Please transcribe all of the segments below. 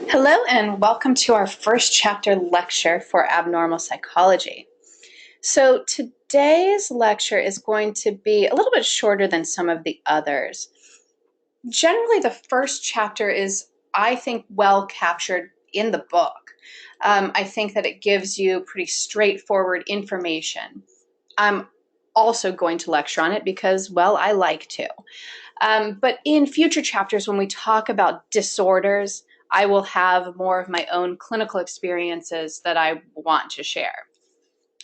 Hello and welcome to our first chapter lecture for abnormal psychology. So today's lecture is going to be a little bit shorter than some of the others. Generally, the first chapter is, I think, well captured in the book. I think that it gives you pretty straightforward information. I'm also going to lecture on it because, well, I like to. But in future chapters, when we talk about disorders, I will have more of my own clinical experiences that I want to share.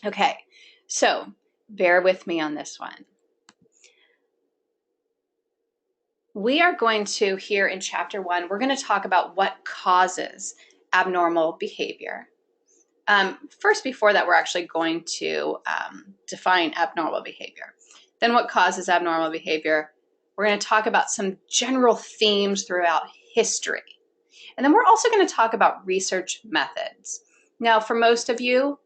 Okay, so bear with me on this one. We are going to, here in chapter 1, we're going to talk about what causes abnormal behavior. First, before that, we're actually going to define abnormal behavior. Then what causes abnormal behavior? We're going to talk about some general themes throughout history. And then we're also going to talk about research methods. Now, for most of you,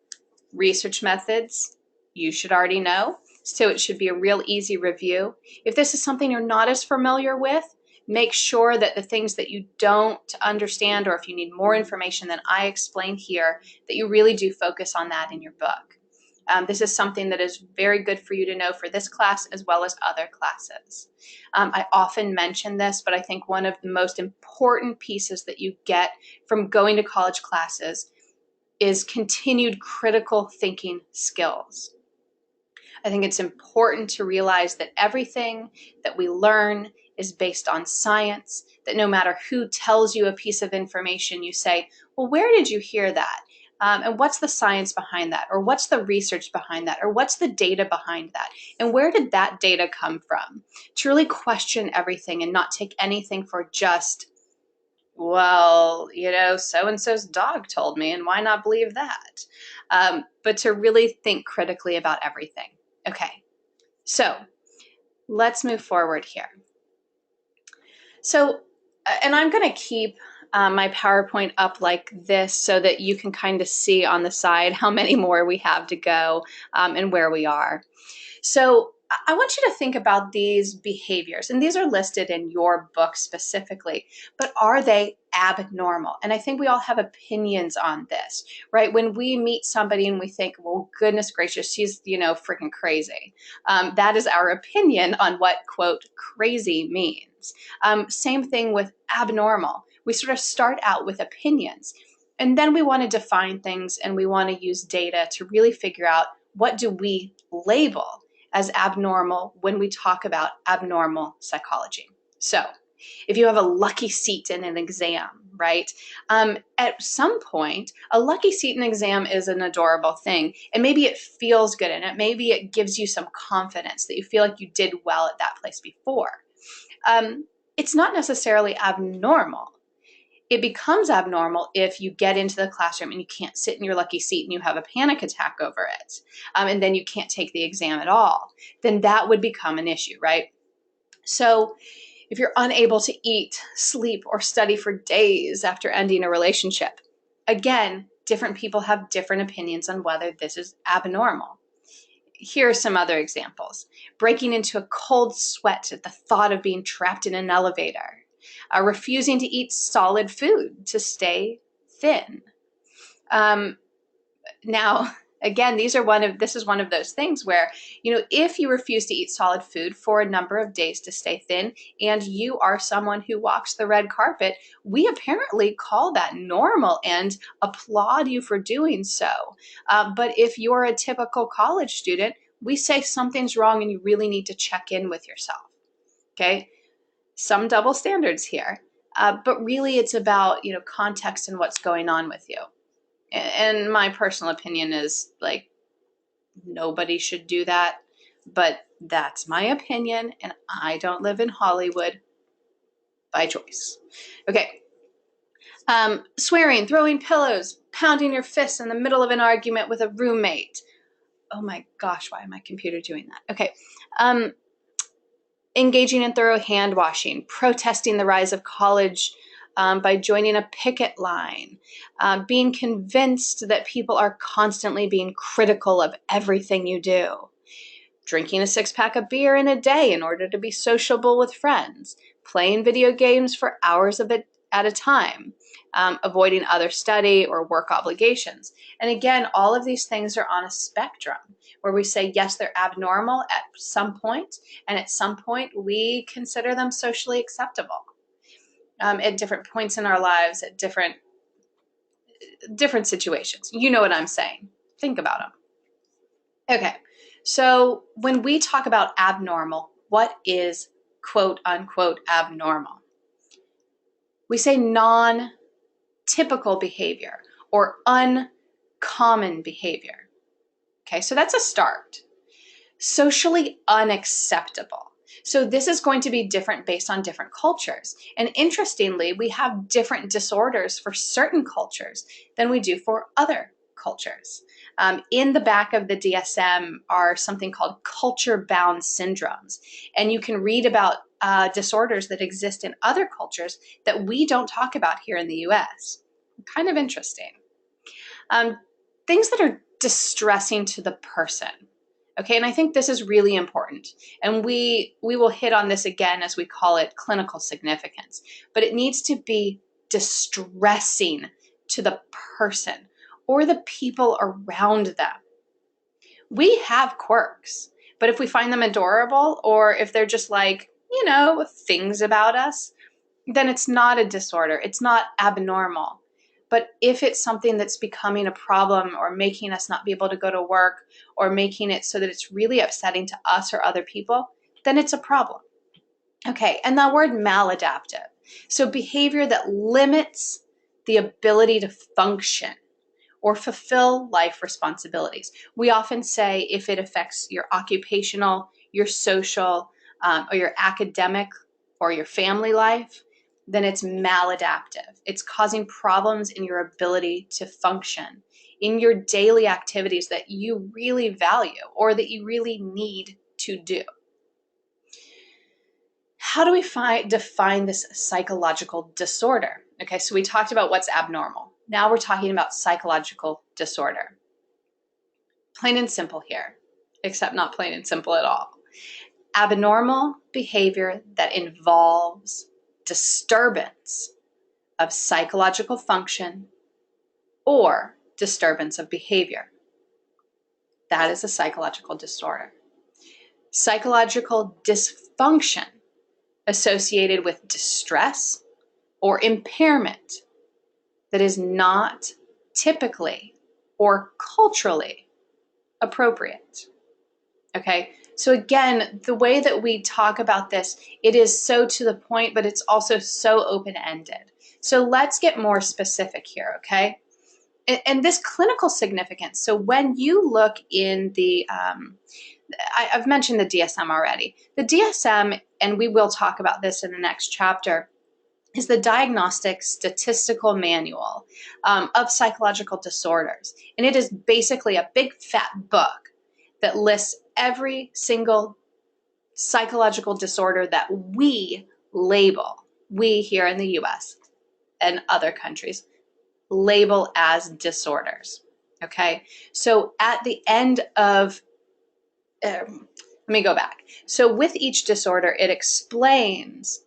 research methods, you should already know, so it should be a real easy review. If this is something you're not as familiar with, make sure that the things that you don't understand, or if you need more information than I explain here, that you really do focus on that in your book. This is something that is very good for you to know for this class as well as other classes. I often mention this, but I think one of the most important pieces that you get from going to college classes is continued critical thinking skills. I think it's important to realize that everything that we learn is based on science, that no matter who tells you a piece of information, you say, well, where did you hear that? And what's the science behind that? Or what's the research behind that? Or what's the data behind that? And where did that data come from? To really question everything and not take anything for just, well, you know, so-and-so's dog told me, and why not believe that? But to really think critically about everything. Okay, so let's move forward here. So, and I'm going to keep my PowerPoint up like this so that you can kind of see on the side how many more we have to go and where we are. So I want you to think about these behaviors, and these are listed in your book specifically, but are they abnormal? And I think we all have opinions on this, right? When we meet somebody and we think, well, goodness gracious, she's, you know, freaking crazy. That is our opinion on what, quote, crazy means. Same thing with abnormal. We sort of start out with opinions, and then we want to define things, and we want to use data to really figure out what do we label as abnormal when we talk about abnormal psychology. So if you have a lucky seat in an exam, right? At some point, a lucky seat in an exam is an adorable thing, and maybe it feels good in it. Maybe it gives you some confidence that you feel like you did well at that place before. It's not necessarily abnormal. It becomes abnormal if you get into the classroom and you can't sit in your lucky seat and you have a panic attack over it, and then you can't take the exam at all. Then that would become an issue, right? So if you're unable to eat, sleep, or study for days after ending a relationship, again, different people have different opinions on whether this is abnormal. Here are some other examples. Breaking into a cold sweat at the thought of being trapped in an elevator. Refusing to eat solid food to stay thin. Now, again, this is one of those things where, you know, if you refuse to eat solid food for a number of days to stay thin, and you are someone who walks the red carpet, we apparently call that normal and applaud you for doing so. But if you're a typical college student, we say something's wrong and you really need to check in with yourself. Okay? Some double standards here, but really it's about, you know, context and what's going on with you. And my personal opinion is, like, nobody should do that, but that's my opinion, and I don't live in Hollywood by choice. Okay. Swearing, throwing pillows, pounding your fists in the middle of an argument with a roommate. Oh my gosh, why is my computer doing that? Okay. Engaging in thorough hand washing, protesting the rise of college by joining a picket line, being convinced that people are constantly being critical of everything you do, drinking a 6-pack of beer in a day in order to be sociable with friends, playing video games for hours at a time, avoiding other study or work obligations. And again, all of these things are on a spectrum where we say, yes, they're abnormal at some point, and at some point we consider them socially acceptable at different points in our lives, at different situations. You know what I'm saying. Think about them. Okay, so when we talk about abnormal, what is quote unquote abnormal? We say non-typical behavior or uncommon behavior. Okay, so that's a start. Socially unacceptable. So this is going to be different based on different cultures. And interestingly, we have different disorders for certain cultures than we do for other cultures. In the back of the DSM are something called culture-bound syndromes. And you can read about disorders that exist in other cultures that we don't talk about here in the US. Kind of interesting. Things that are distressing to the person. Okay, and I think this is really important. And we will hit on this again as we call it clinical significance. But it needs to be distressing to the person or the people around them. We have quirks, but if we find them adorable or if they're just like, you know, things about us, then it's not a disorder. It's not abnormal. But if it's something that's becoming a problem or making us not be able to go to work or making it so that it's really upsetting to us or other people, then it's a problem. Okay, and the word maladaptive. So behavior that limits the ability to function or fulfill life responsibilities. We often say if it affects your occupational, your social, or your academic or your family life, then it's maladaptive. It's causing problems in your ability to function in your daily activities that you really value or that you really need to do. How do we define this psychological disorder? Okay, so we talked about what's abnormal. Now we're talking about psychological disorder. Plain and simple here, except not plain and simple at all. Abnormal behavior that involves disturbance of psychological function or disturbance of behavior. That is a psychological disorder. Psychological dysfunction associated with distress or impairment that is not typically or culturally appropriate. Okay, so again, the way that we talk about this, it is so to the point, but it's also so open-ended. So let's get more specific here, okay? And this clinical significance, so when you look in the, I've mentioned the DSM already. The DSM, and we will talk about this in the next chapter, is the Diagnostic Statistical Manual of Psychological Disorders. And it is basically a big fat book that lists every single psychological disorder that we label, we here in the US and other countries, label as disorders. Okay, so at the end of, let me go back. So with each disorder, it explains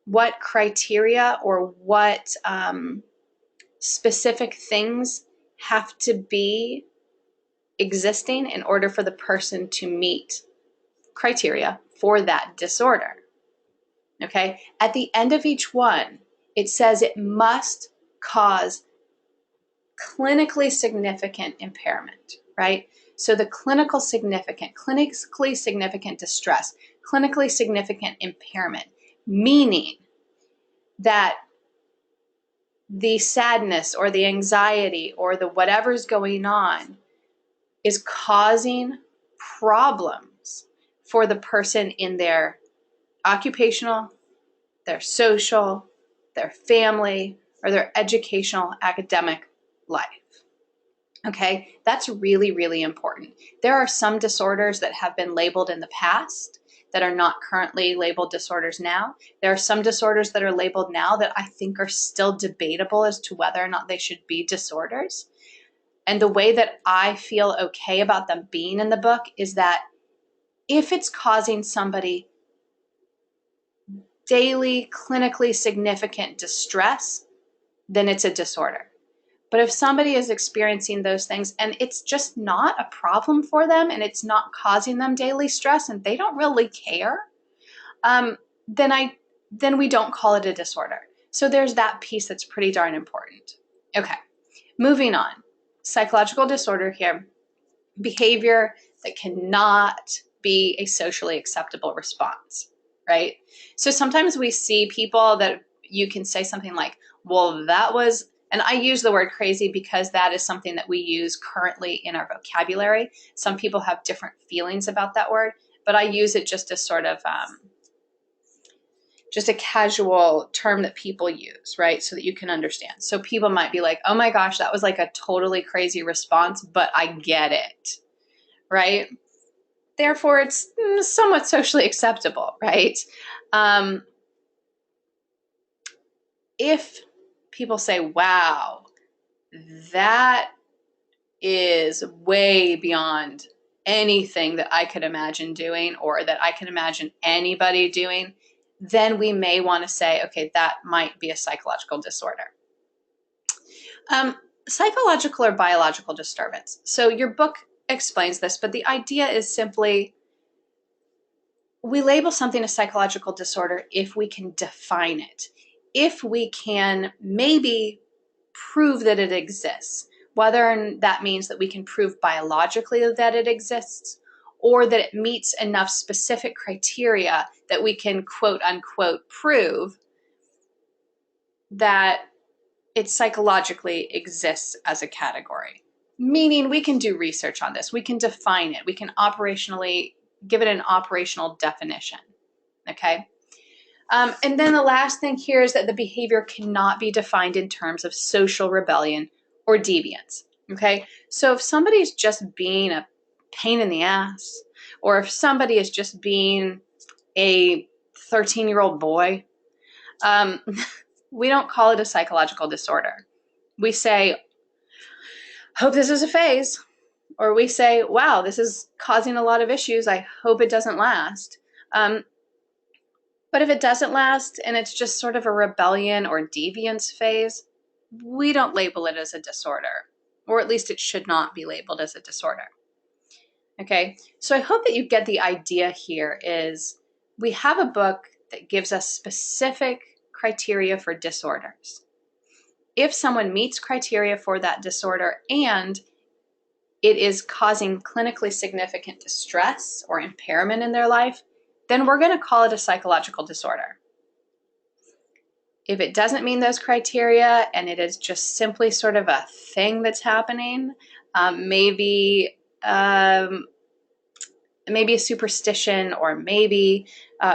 what criteria or what specific things have to be existing in order for the person to meet criteria for that disorder. Okay, at the end of each one, it says it must cause clinically significant impairment, right? So the clinically significant distress, clinically significant impairment, meaning that the sadness or the anxiety or the whatever's going on is causing problems for the person in their occupational, their social, their family, or their educational, academic life. Okay, that's really, really important. There are some disorders that have been labeled in the past that are not currently labeled disorders now. There are some disorders that are labeled now that I think are still debatable as to whether or not they should be disorders. And the way that I feel okay about them being in the book is that if it's causing somebody daily clinically significant distress, then it's a disorder. But if somebody is experiencing those things and it's just not a problem for them and it's not causing them daily stress and they don't really care, then we don't call it a disorder. So there's that piece that's pretty darn important. Okay, moving on. Psychological disorder here, behavior that cannot be a socially acceptable response, right? So sometimes we see people that you can say something like, well, that was, and I use the word crazy because that is something that we use currently in our vocabulary. Some people have different feelings about that word, but I use it just as sort of just a casual term that people use, right? So that you can understand. So people might be like, oh my gosh, that was like a totally crazy response, but I get it, right? Therefore, it's somewhat socially acceptable, right? If people say, wow, that is way beyond anything that I could imagine doing or that I can imagine anybody doing, then we may want to say, okay, that might be a psychological disorder. Psychological or biological disturbance. So your book explains this, but the idea is simply we label something a psychological disorder if we can define it, if we can maybe prove that it exists, whether that means that we can prove biologically that it exists or that it meets enough specific criteria that we can quote unquote prove that it psychologically exists as a category. Meaning we can do research on this, we can define it, we can operationally give it an operational definition, okay? And then the last thing here is that the behavior cannot be defined in terms of social rebellion or deviance, okay? So if somebody's just being a pain in the ass, or if somebody is just being a 13-year-old boy, we don't call it a psychological disorder. We say, hope this is a phase. Or we say, wow, this is causing a lot of issues. I hope it doesn't last. But if it doesn't last and it's just sort of a rebellion or deviance phase, we don't label it as a disorder, or at least it should not be labeled as a disorder. Okay, so I hope that you get the idea here is we have a book that gives us specific criteria for disorders. If someone meets criteria for that disorder and it is causing clinically significant distress or impairment in their life, then we're going to call it a psychological disorder. If it doesn't meet those criteria and it is just simply sort of a thing that's happening, maybe a superstition, or maybe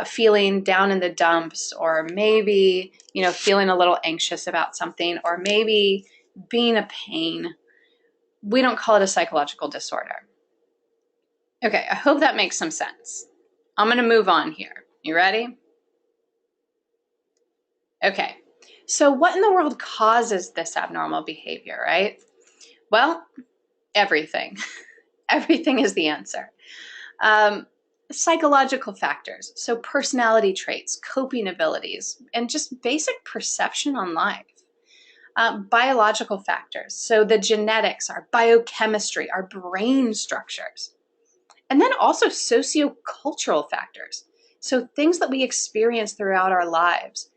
feeling down in the dumps, or maybe feeling a little anxious about something, or maybe being a pain, we don't call it a psychological disorder. Okay, I hope that makes some sense. I'm going to move on here. You ready? Okay, so what in the world causes this abnormal behavior, right? Well, everything. Everything is the answer. Psychological factors, so personality traits, coping abilities, and just basic perception on life. Biological factors, so the genetics, our biochemistry, our brain structures. And then also sociocultural factors, so things that we experience throughout our lives,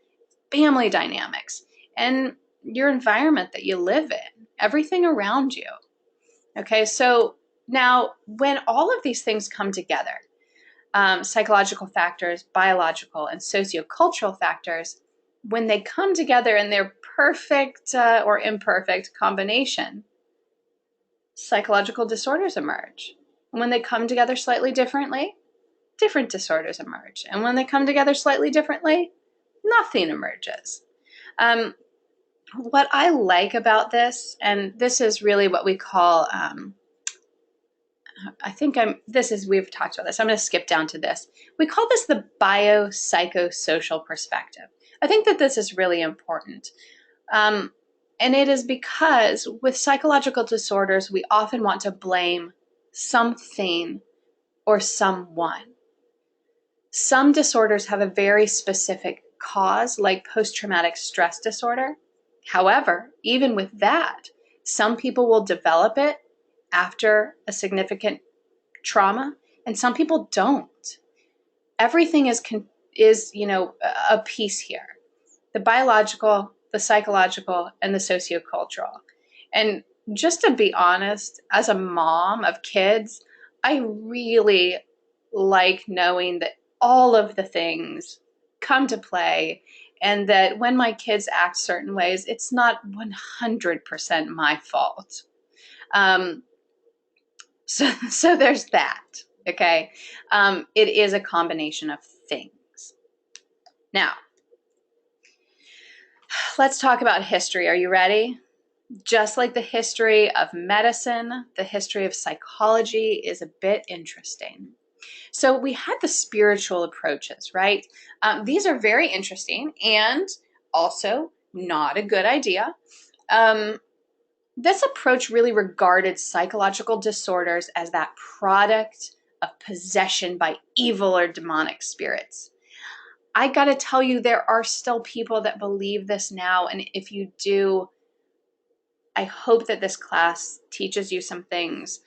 family dynamics, and your environment that you live in, everything around you. Okay, so now when all of these things come together, psychological factors, biological, and sociocultural factors, when they come together in their perfect or imperfect combination, psychological disorders emerge. When they come together slightly differently, different disorders emerge. And when they come together slightly differently, nothing emerges. What I like about this, and this is really what we call, we've talked about this. I'm going to skip down to this. We call this the biopsychosocial perspective. I think that this is really important. And it is because with psychological disorders, we often want to blame something or someone. Some disorders have a very specific cause like post-traumatic stress disorder. However, even with that, some people will develop it after a significant trauma, and some people don't. Everything is a piece here: the biological, the psychological, and the sociocultural. And just to be honest, as a mom of kids, I really like knowing that all of the things come to play, and that when my kids act certain ways, it's not 100% my fault. So there's that. Okay. It is a combination of things. Now, let's talk about history. Are you ready? Just like the history of medicine, the history of psychology is a bit interesting. So we had the spiritual approaches, right? These are very interesting and also not a good idea. This approach really regarded psychological disorders as that product of possession by evil or demonic spirits. I gotta tell you, there are still people that believe this now, and if you do, I hope that this class teaches you some things.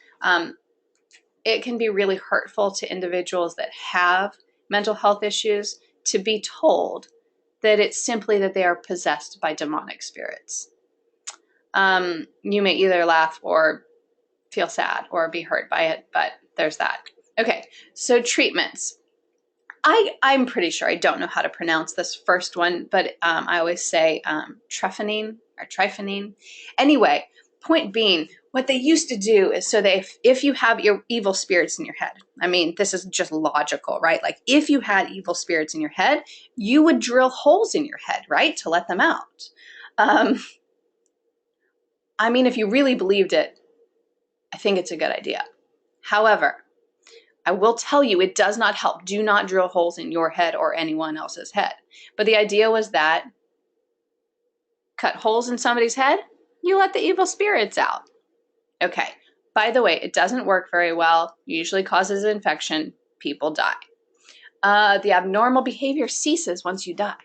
It can be really hurtful to individuals that have mental health issues to be told that it's simply that they are possessed by demonic spirits. You may either laugh or feel sad or be hurt by it, but there's that. Okay, so treatments. I'm pretty sure I don't know how to pronounce this first one, but I always say trephinine or triphenine. Anyway, point being, what they used to do is, so that if you have your evil spirits in your head, I mean, this is just logical, right? Like if you had evil spirits in your head, you would drill holes in your head, right? To let them out. I mean, if you really believed it, I think it's a good idea. However, I will tell you, it does not help. Do not drill holes in your head or anyone else's head. But the idea was that cut holes in somebody's head, you let the evil spirits out. Okay, by the way, it doesn't work very well, usually causes an infection, people die. The abnormal behavior ceases once you die.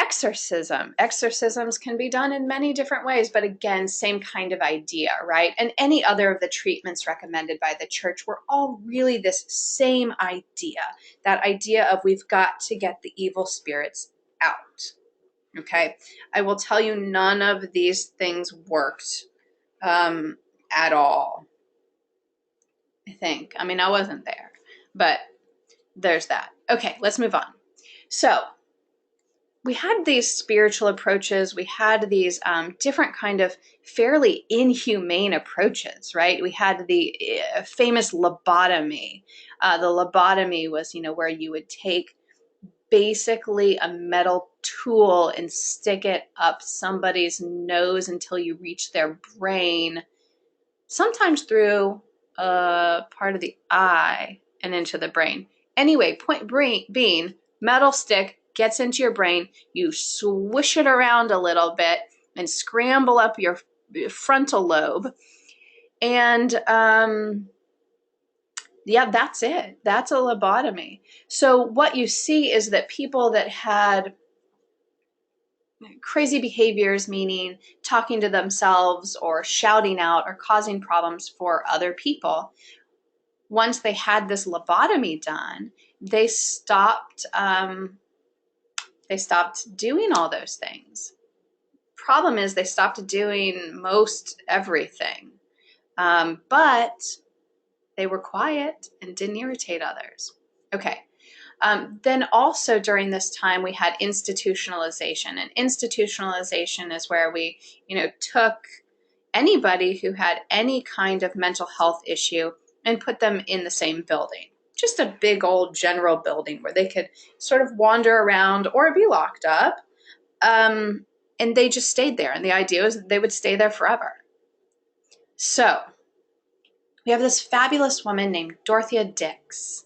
Exorcism. Exorcisms can be done in many different ways, but again, same kind of idea, right? And any other of the treatments recommended by the church were all really this same idea, that idea of we've got to get the evil spirits out, okay? I will tell you, none of these things worked at all, I think. I mean, I wasn't there, but there's that. Okay, let's move on. So, we had these spiritual approaches. We had these different kind of fairly inhumane approaches, right? We had the famous lobotomy. The lobotomy was, where you would take basically a metal tool and stick it up somebody's nose until you reach their brain, sometimes through a part of the eye and into the brain. Anyway, point being, metal stick gets into your brain, you swish it around a little bit and scramble up your frontal lobe. And yeah, that's it. That's a lobotomy. So what you see is that people that had crazy behaviors, meaning talking to themselves or shouting out or causing problems for other people, once they had this lobotomy done, they stopped doing all those things. Problem is, they stopped doing most everything, but they were quiet and didn't irritate others. Okay. Then also during this time, we had institutionalization. And institutionalization is where we, took anybody who had any kind of mental health issue and put them in the same building. Just a big old general building where they could sort of wander around or be locked up. And they just stayed there. And the idea was that they would stay there forever. So we have this fabulous woman named Dorothea Dix.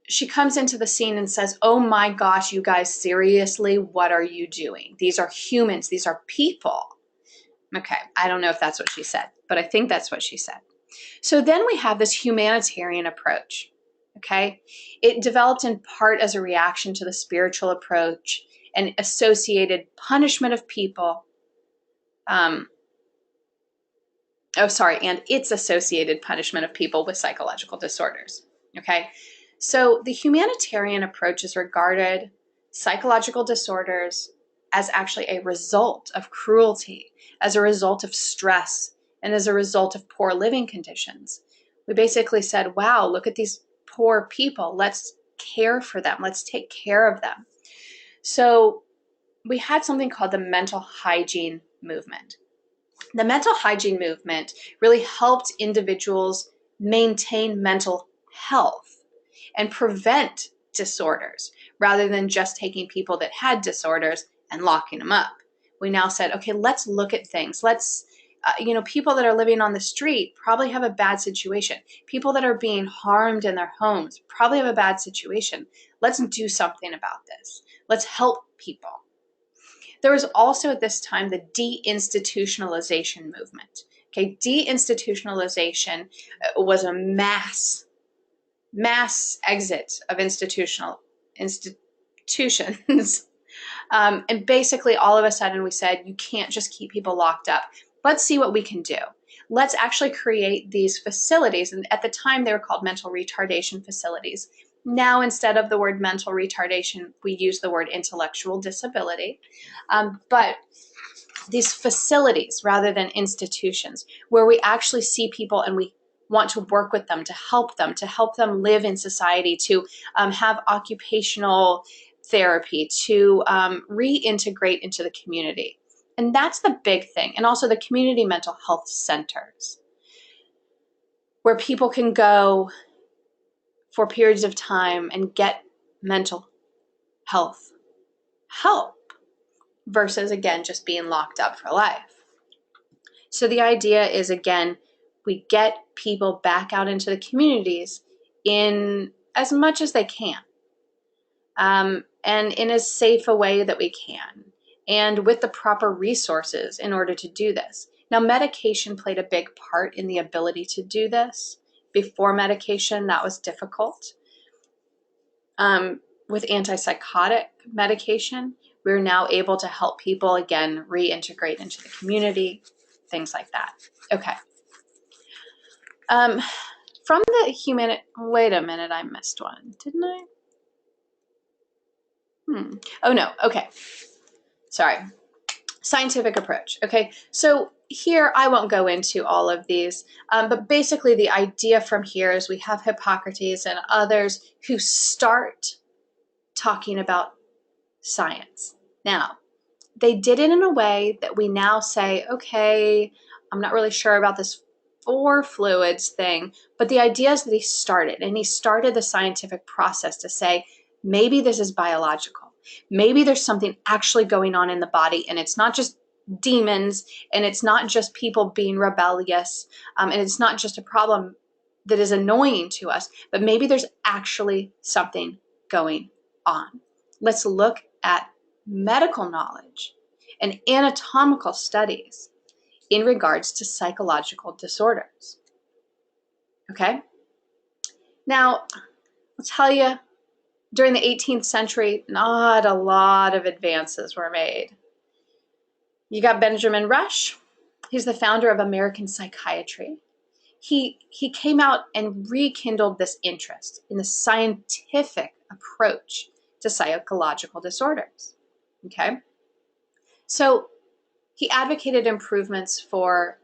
She comes into the scene and says, "Oh my gosh, you guys, seriously, what are you doing? These are humans. These are people." Okay, I don't know if that's what she said, but I think that's what she said. So then we have this humanitarian approach. Okay, it developed in part as a reaction to the spiritual approach and associated punishment of people. And its associated punishment of people with psychological disorders. Okay, so the humanitarian approach has regarded psychological disorders as actually a result of cruelty, as a result of stress, and as a result of poor living conditions. We basically said, wow, look at these poor people. Let's care for them. Let's take care of them. So we had something called the mental hygiene movement. The mental hygiene movement really helped individuals maintain mental health and prevent disorders rather than just taking people that had disorders and locking them up. We now said, okay, let's look at things. People that are living on the street probably have a bad situation. People that are being harmed in their homes probably have a bad situation. Let's do something about this. Let's help people. There was also at this time the deinstitutionalization movement. Okay, deinstitutionalization was a mass exit of institutions. And basically all of a sudden we said, you can't just keep people locked up. Let's see what we can do. Let's actually create these facilities. And at the time they were called mental retardation facilities. Now, instead of the word mental retardation, we use the word intellectual disability. But these facilities rather than institutions where we actually see people and we want to work with them, to help them live in society, to have occupational therapy, to reintegrate into the community. And that's the big thing. And also the community mental health centers where people can go for periods of time and get mental health help versus, again, just being locked up for life. So the idea is, again, we get people back out into the communities in as much as they can, and in as safe a way that we can, and with the proper resources in order to do this. Now, medication played a big part in the ability to do this. Before medication, that was difficult. With antipsychotic medication, we're now able to help people, again, reintegrate into the community, things like that. Okay. From the wait a minute, I missed one, didn't I? Oh no, okay. Sorry. Scientific approach. Okay, so here I won't go into all of these, but basically the idea from here is we have Hippocrates and others who start talking about science. Now, they did it in a way that we now say, okay, I'm not really sure about this 4 fluids thing, but the idea is that he started the scientific process to say, maybe this is biological. Maybe there's something actually going on in the body, and it's not just demons, and it's not just people being rebellious, and it's not just a problem that is annoying to us, but maybe there's actually something going on. Let's look at medical knowledge and anatomical studies in regards to psychological disorders. Okay? Now, I'll tell you, during the 18th century, not a lot of advances were made. You got Benjamin Rush. He's the founder of American psychiatry. He came out and rekindled this interest in the scientific approach to psychological disorders. Okay? So he advocated improvements for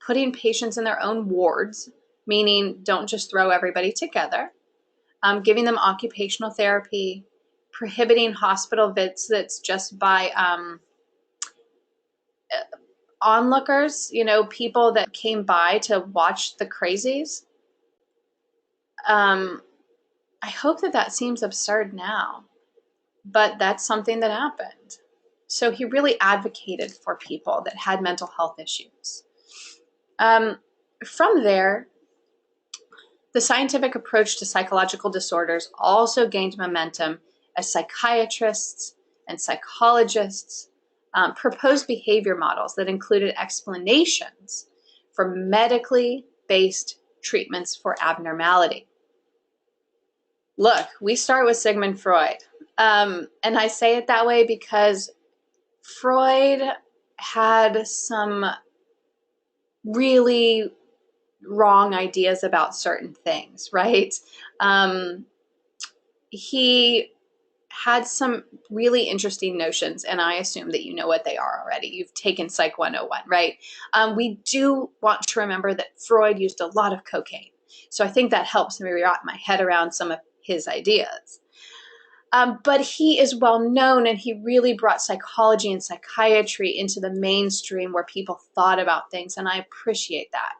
putting patients in their own wards, meaning don't just throw everybody together, giving them occupational therapy, prohibiting hospital visits just by onlookers, people that came by to watch the crazies. I hope that seems absurd now, but that's something that happened. So he really advocated for people that had mental health issues. From there, the scientific approach to psychological disorders also gained momentum as psychiatrists and psychologists proposed behavior models that included explanations for medically based treatments for abnormality. Look, we start with Sigmund Freud. And I say it that way because Freud had some really wrong ideas about certain things, right? He had some really interesting notions, and I assume that you know what they are already. You've taken Psych 101, right? We do want to remember that Freud used a lot of cocaine. So I think that helps me wrap my head around some of his ideas. But he is well known, and he really brought psychology and psychiatry into the mainstream where people thought about things, and I appreciate that.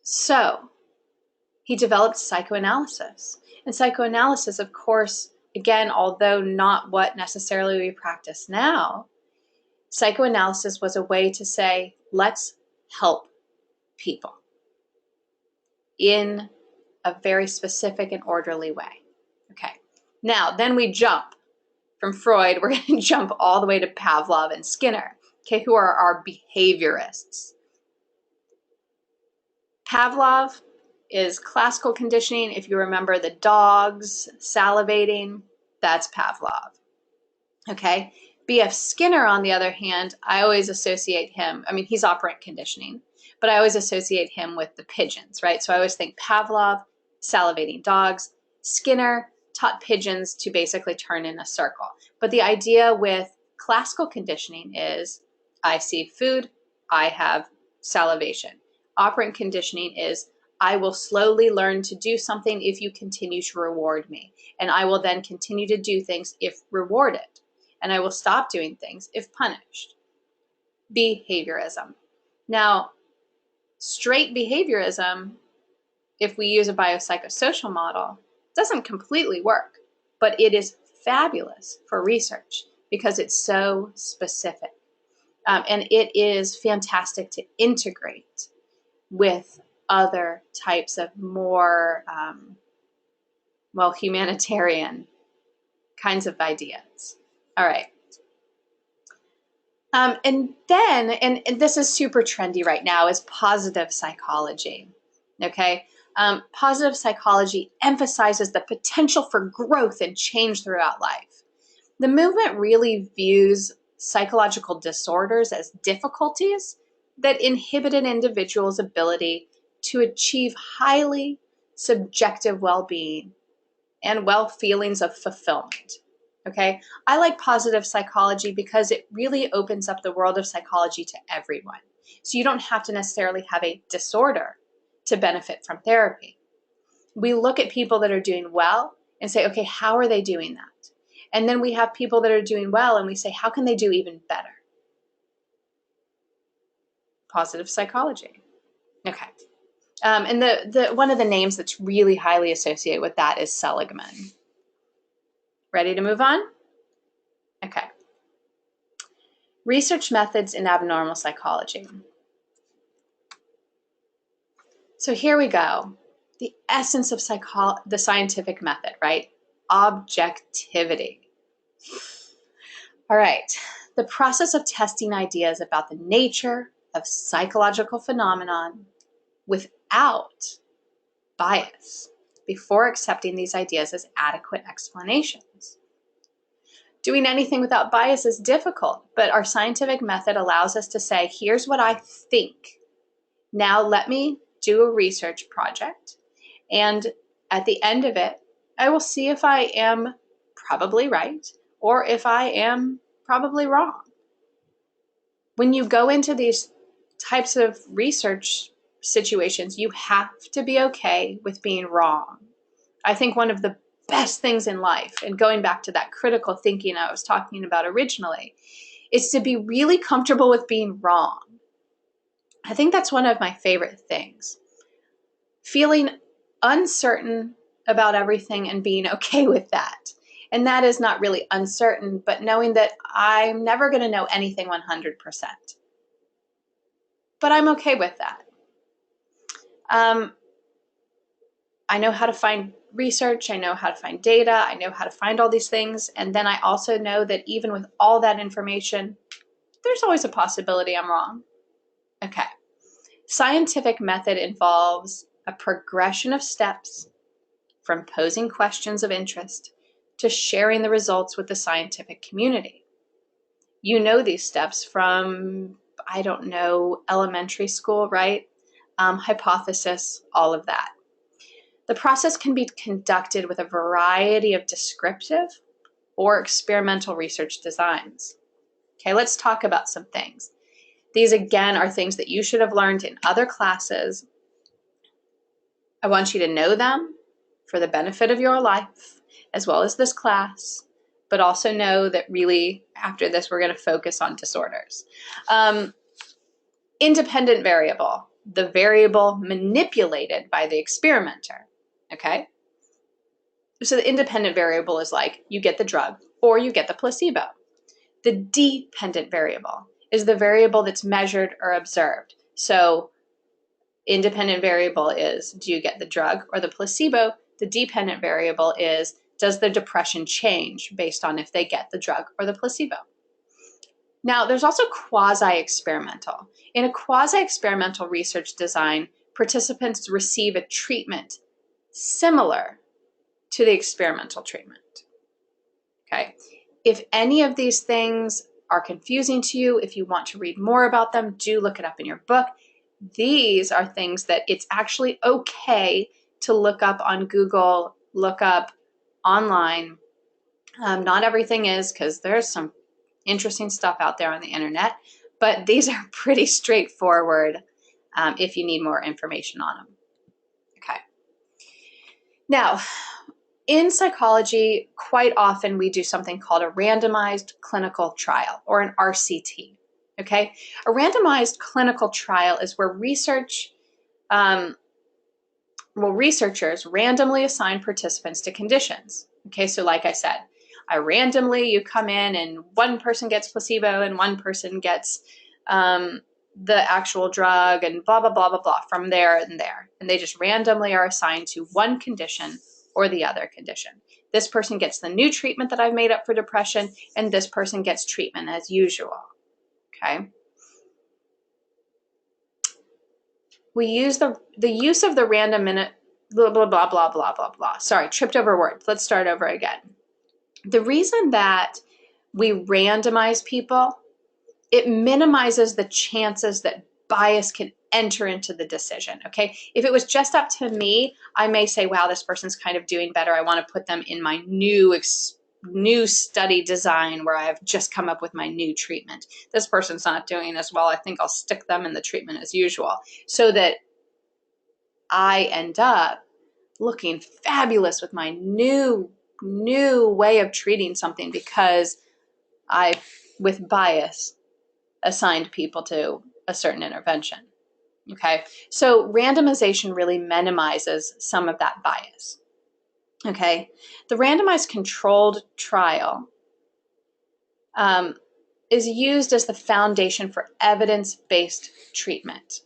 So he developed psychoanalysis. And psychoanalysis, of course, again, although not what necessarily we practice now, psychoanalysis was a way to say, let's help people in a very specific and orderly way. Okay. Now, then we jump from Freud, we're going to jump all the way to Pavlov and Skinner, okay, who are our behaviorists. Pavlov is classical conditioning. If you remember the dogs salivating, that's Pavlov. Okay. B.F. Skinner, on the other hand, I always associate him, I mean, he's operant conditioning, but I always associate him with the pigeons, right? So I always think Pavlov, salivating dogs. Skinner taught pigeons to basically turn in a circle. But the idea with classical conditioning is I see food, I have salivation. Operant conditioning is I will slowly learn to do something if you continue to reward me. And I will then continue to do things if rewarded. And I will stop doing things if punished. Behaviorism. Now, straight behaviorism, if we use a biopsychosocial model, doesn't completely work, but it is fabulous for research because it's so specific. And it is fantastic to integrate with other types of more, humanitarian kinds of ideas. All right. And then, and this is super trendy right now, is positive psychology. Okay. Positive psychology emphasizes the potential for growth and change throughout life. The movement really views psychological disorders as difficulties that inhibit an individual's ability to achieve highly subjective well-being and feelings of fulfillment. Okay, I like positive psychology because it really opens up the world of psychology to everyone. So you don't have to necessarily have a disorder to benefit from therapy. We look at people that are doing well and say, okay, how are they doing that? And then we have people that are doing well and we say, how can they do even better? Positive psychology. Okay. And the one of the names that's really highly associated with that is Seligman. Ready to move on? Okay. Research methods in abnormal psychology. So here we go. The essence of the scientific method, right? Objectivity. All right. The process of testing ideas about the nature of psychological phenomenon without bias before accepting these ideas as adequate explanations. Doing anything without bias is difficult, but our scientific method allows us to say, here's what I think. Now let me do a research project, and at the end of it, I will see if I am probably right or if I am probably wrong. When you go into these types of research situations, you have to be okay with being wrong. I think one of the best things in life, and going back to that critical thinking I was talking about originally, is to be really comfortable with being wrong. I think that's one of my favorite things. Feeling uncertain about everything and being okay with that. And that is not really uncertain, but knowing that I'm never going to know anything 100%. But I'm okay with that. I know how to find research, I know how to find data, I know how to find all these things, and then I also know that even with all that information, there's always a possibility I'm wrong. Okay. Scientific method involves a progression of steps from posing questions of interest to sharing the results with the scientific community. You know these steps from, I don't know, elementary school, right? Hypothesis, all of that. The process can be conducted with a variety of descriptive or experimental research designs. Okay, let's talk about some things. These, again, are things that you should have learned in other classes. I want you to know them for the benefit of your life, as well as this class, but also know that really, after this, we're going to focus on disorders. Independent variable, the variable manipulated by the experimenter, okay? So the independent variable is like, you get the drug or you get the placebo. The dependent variable is the variable that's measured or observed. So independent variable is, do you get the drug or the placebo? The dependent variable is, does the depression change based on if they get the drug or the placebo? Now, there's also quasi-experimental. In a quasi-experimental research design, participants receive a treatment similar to the experimental treatment. Okay. If any of these things are confusing to you, if you want to read more about them, do look it up in your book. These are things that it's actually okay to look up on Google, look up online. Not everything is, because there's some interesting stuff out there on the internet, but these are pretty straightforward if you need more information on them. Okay. Now, in psychology, quite often we do something called a randomized clinical trial, or an RCT. Okay, a randomized clinical trial is where researchers randomly assign participants to conditions. Okay, so like I said, you come in and one person gets placebo and one person gets the actual drug and blah, blah, blah, blah, blah, from there and there. And they just randomly are assigned to one condition or the other condition. This person gets the new treatment that I've made up for depression, and this person gets treatment as usual. Okay. We use the use of the random minute, blah, blah, blah, blah, blah, blah, blah. Sorry, tripped over words. Let's start over again. The reason that we randomize people, it minimizes the chances that bias can enter into the decision, okay? If it was just up to me, I may say, wow, this person's kind of doing better. I want to put them in my new study design where I've just come up with my new treatment. This person's not doing as well. I think I'll stick them in the treatment as usual so that I end up looking fabulous with my new way of treating something because I, with bias, assigned people to a certain intervention. Okay, so randomization really minimizes some of that bias. Okay, the randomized controlled trial is used as the foundation for evidence-based treatment.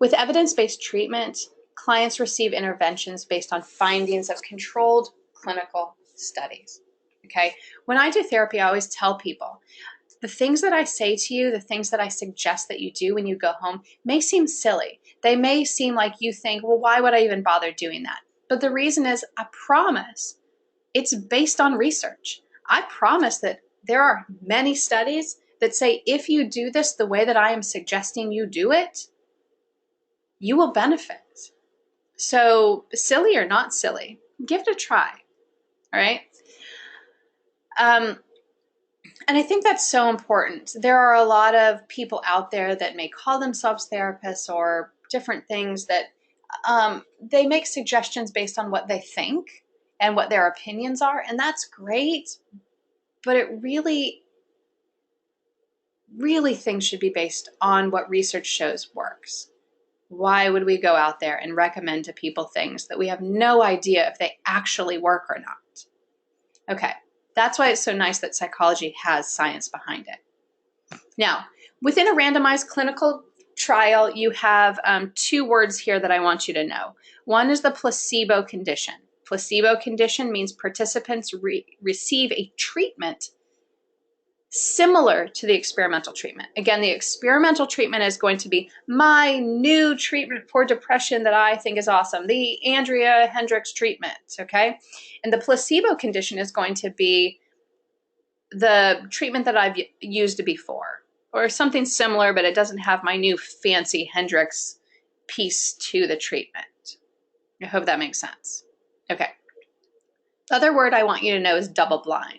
With evidence-based treatment, clients receive interventions based on findings of controlled clinical studies. Okay, when I do therapy, I always tell people, the things that I say to you, the things that I suggest that you do when you go home may seem silly. They may seem like you think, well, why would I even bother doing that? But the reason is, I promise, it's based on research. I promise that there are many studies that say if you do this the way that I am suggesting you do it, you will benefit. So silly or not silly, give it a try, all right? And I think that's so important. There are a lot of people out there that may call themselves therapists or different things that they make suggestions based on what they think and what their opinions are, and that's great, but it really things should be based on what research shows works. Why would we go out there and recommend to people things that we have no idea if they actually work or not? Okay. That's why it's so nice that psychology has science behind it. Now, within a randomized clinical trial, you have two words here that I want you to know. One is the placebo condition. Placebo condition means participants receive a treatment similar to the experimental treatment. Again, the experimental treatment is going to be my new treatment for depression that I think is awesome, the Andrea Hendricks treatment, okay? And the placebo condition is going to be the treatment that I've used before, or something similar, but it doesn't have my new fancy Hendricks piece to the treatment. I hope that makes sense. Okay. The other word I want you to know is double blind.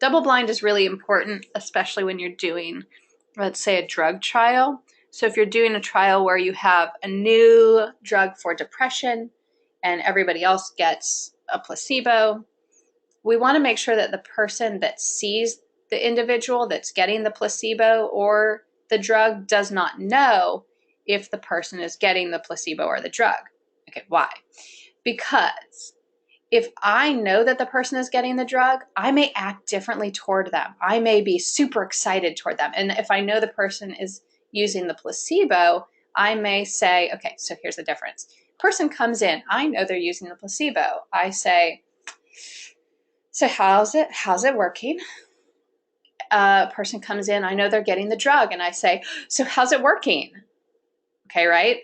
Double blind is really important, especially when you're doing, let's say, a drug trial. So if you're doing a trial where you have a new drug for depression and everybody else gets a placebo, we want to make sure that the person that sees the individual that's getting the placebo or the drug does not know if the person is getting the placebo or the drug. Okay, why? Because if I know that the person is getting the drug, I may act differently toward them. I may be super excited toward them. And if I know the person is using the placebo, I may say, okay, so here's the difference. Person comes in, I know they're using the placebo. I say, so how's it working? Person comes in, I know they're getting the drug, and I say, so how's it working? Okay, right?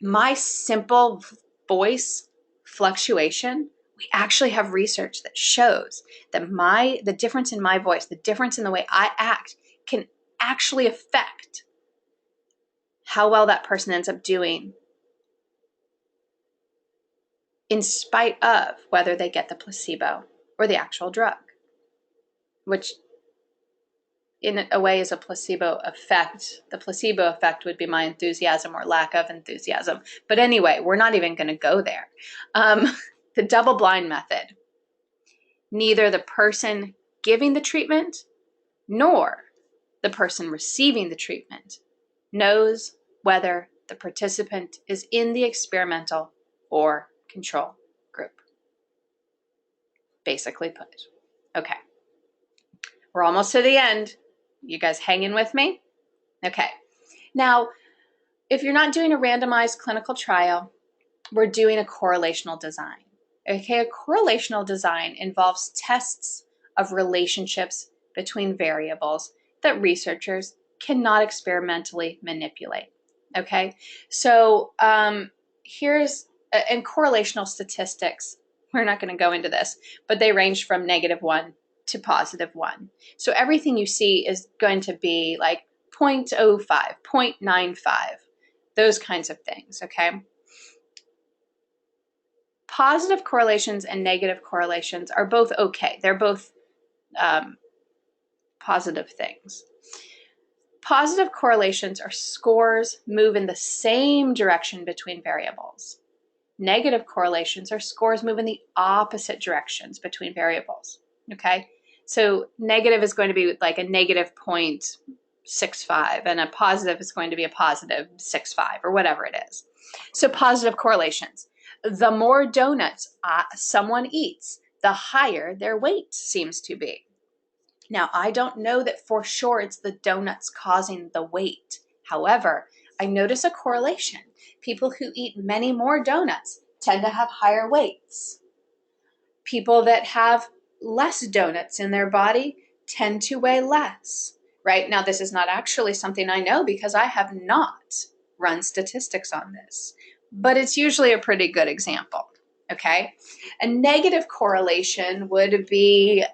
My simple voice fluctuation, we actually have research that shows that the difference in my voice, the difference in the way I act can actually affect how well that person ends up doing in spite of whether they get the placebo or the actual drug, which in a way is a placebo effect. The placebo effect would be my enthusiasm or lack of enthusiasm. But anyway, we're not even going to go there. The double blind method. Neither the person giving the treatment nor the person receiving the treatment knows whether the participant is in the experimental or control group. Basically put. Okay. We're almost to the end. You guys hanging with me? Okay. Now, if you're not doing a randomized clinical trial, we're doing a correlational design. Okay, a correlational design involves tests of relationships between variables that researchers cannot experimentally manipulate. Okay, so here's, in correlational statistics, we're not going to go into this, but they range from -1 to +1. So everything you see is going to be like 0.05, 0.95, those kinds of things, okay? Positive correlations and negative correlations are both okay. They're both positive things. Positive correlations are scores move in the same direction between variables. Negative correlations are scores move in the opposite directions between variables, okay? So negative is going to be like a -0.65 and a positive is going to be a +0.65 or whatever it is. So positive correlations. The more donuts someone eats, the higher their weight seems to be. Now, I don't know that for sure it's the donuts causing the weight. However, I notice a correlation. People who eat many more donuts tend to have higher weights. People that have less donuts in their body tend to weigh less, right? Now, this is not actually something I know because I have not run statistics on this, but it's usually a pretty good example, okay? A negative correlation would be,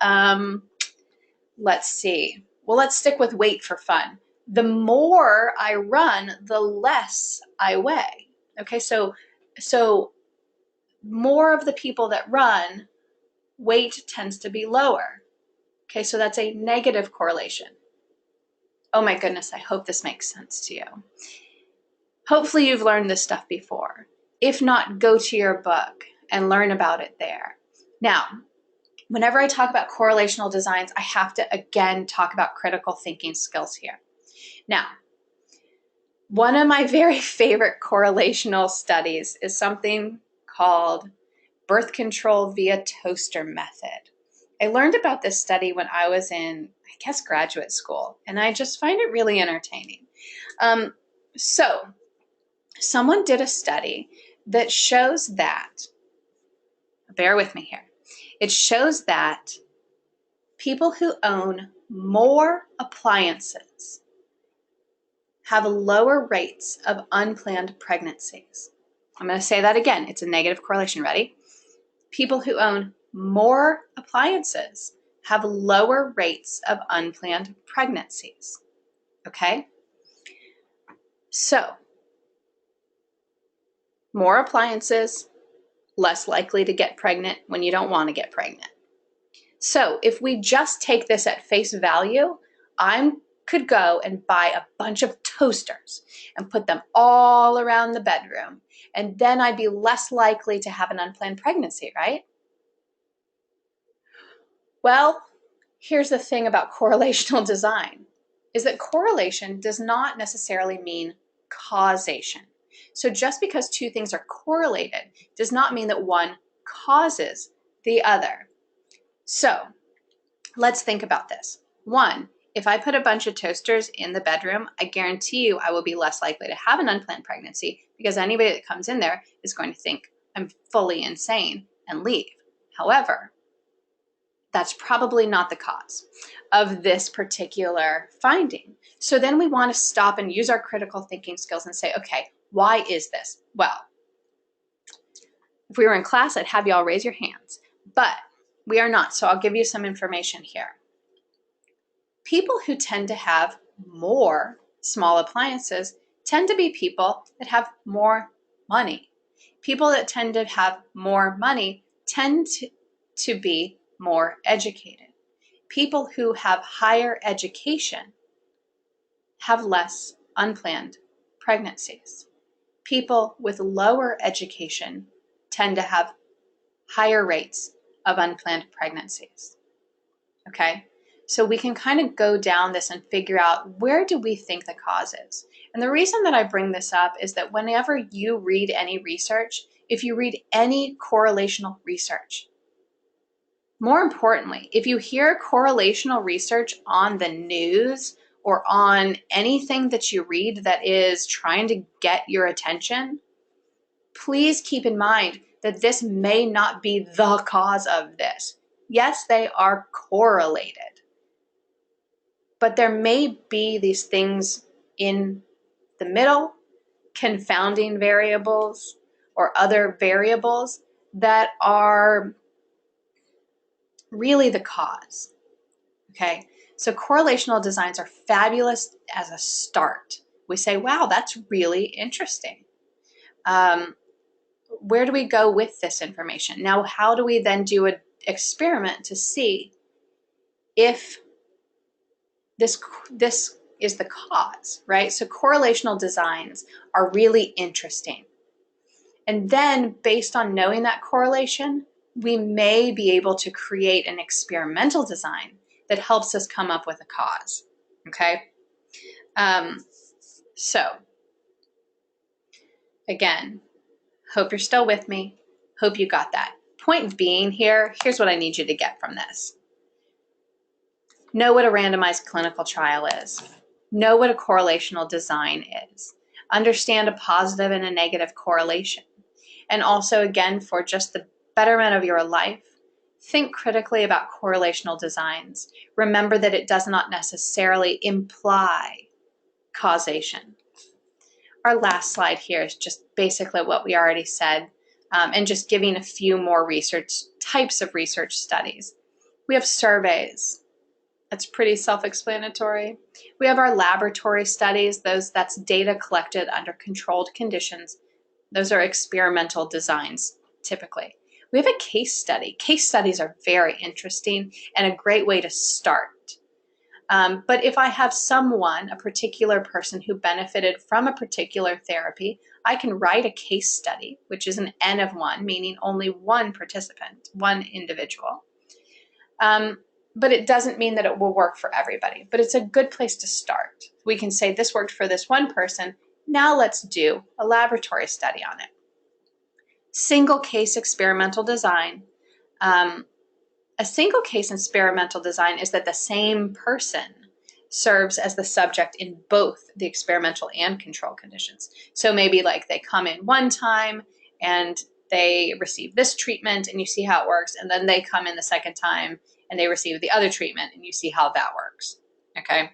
let's see. Well, let's stick with weight for fun. The more I run, the less I weigh. Okay, so more of the people that run, weight tends to be lower. Okay, so that's a negative correlation. Oh my goodness, I hope this makes sense to you. Hopefully you've learned this stuff before. If not, go to your book and learn about it there. Now, whenever I talk about correlational designs, I have to again talk about critical thinking skills here. Now, one of my very favorite correlational studies is something called birth control via toaster method. I learned about this study when I was in, I guess, graduate school, and I just find it really entertaining. So someone did a study that shows that, bear with me here, it shows that People who own more appliances have lower rates of unplanned pregnancies. I'm going to say that again. It's a negative correlation. Ready? People who own more appliances have lower rates of unplanned pregnancies. Okay? So, more appliances, less likely to get pregnant when you don't want to get pregnant. So, if we just take this at face value, I could go and buy a bunch of toasters and put them all around the bedroom, and then I'd be less likely to have an unplanned pregnancy, right? Well, here's the thing about correlational design, is that correlation does not necessarily mean causation. So just because two things are correlated does not mean that one causes the other. So let's think about this. One, if I put a bunch of toasters in the bedroom, I guarantee you I will be less likely to have an unplanned pregnancy because anybody that comes in there is going to think I'm fully insane and leave. However, that's probably not the cause of this particular finding. So then we want to stop and use our critical thinking skills and say, okay, why is this? Well, if we were in class, I'd have you all raise your hands, but we are not. So I'll give you some information here. People who tend to have more small appliances tend to be people that have more money. People that tend to have more money tend to be more educated. People who have higher education have less unplanned pregnancies. People with lower education tend to have higher rates of unplanned pregnancies. Okay? So we can kind of go down this and figure out, where do we think the cause is? And the reason that I bring this up is that whenever you read any research, if you read any correlational research, more importantly, if you hear correlational research on the news or on anything that you read that is trying to get your attention, please keep in mind that this may not be the cause of this. Yes, they are correlated, but there may be these things in the middle, confounding variables or other variables that are really the cause. Okay, so correlational designs are fabulous as a start. We say, wow, that's really interesting. Where do we go with this information? Now, how do we then do an experiment to see if this is the cause, right? So correlational designs are really interesting. And then based on knowing that correlation, we may be able to create an experimental design that helps us come up with a cause, okay? So again, hope you're still with me. Hope you got that. Point being here, here's what I need you to get from this. Know what a randomized clinical trial is. Know what a correlational design is. Understand a positive and a negative correlation. And also, again, for just the betterment of your life, think critically about correlational designs. Remember that it does not necessarily imply causation. Our last slide here is just basically what we already said, and just giving a few more types of research studies. We have surveys. That's pretty self-explanatory. We have our laboratory studies. That's data collected under controlled conditions. Those are experimental designs, typically. We have a case study. Case studies are very interesting and a great way to start. But if I have someone, a particular person who benefited from a particular therapy, I can write a case study, which is an N of one, meaning only one participant, one individual. But it doesn't mean that it will work for everybody, but it's a good place to start. We can say this worked for this one person. Now let's do a laboratory study on it. Single case experimental design. A single case experimental design is that the same person serves as the subject in both the experimental and control conditions. So maybe like they come in one time and they receive this treatment and you see how it works, and then they come in the second time and they receive the other treatment and you see how that works. Okay.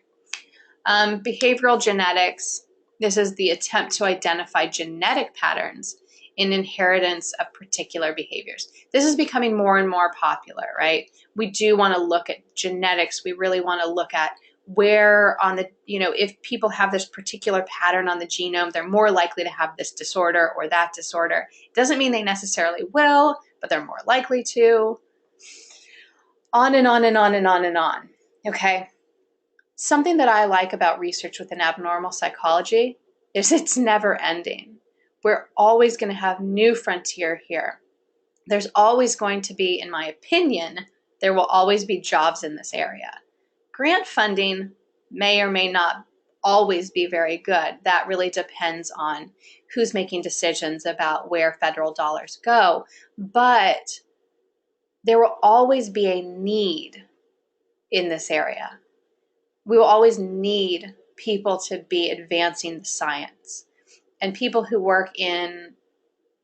Behavioral genetics. This is the attempt to identify genetic patterns in inheritance of particular behaviors. This is becoming more and more popular, right? We do want to look at genetics. We really want to look at where on the, if people have this particular pattern on the genome, they're more likely to have this disorder or that disorder. It doesn't mean they necessarily will, but they're more likely to. On and on and on and on and on. Okay. Something that I like about research within abnormal psychology is it's never ending. We're always going to have new frontier here. There's always going to be, in my opinion, there will always be jobs in this area. Grant funding may or may not always be very good. That really depends on who's making decisions about where federal dollars go. But there will always be a need in this area. We will always need people to be advancing the science. And people who work in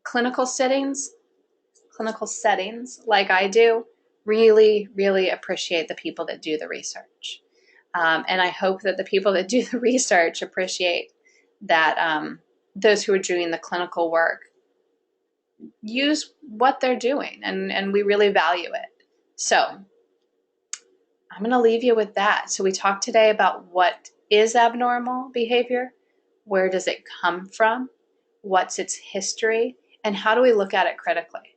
clinical settings like I do, really, really appreciate the people that do the research. And I hope that the people that do the research appreciate that those who are doing the clinical work use what they're doing, and we really value it. So I'm going to leave you with that. So we talked today about what is abnormal behavior, where does it come from, what's its history, and how do we look at it critically.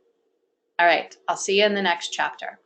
All right, I'll see you in the next chapter.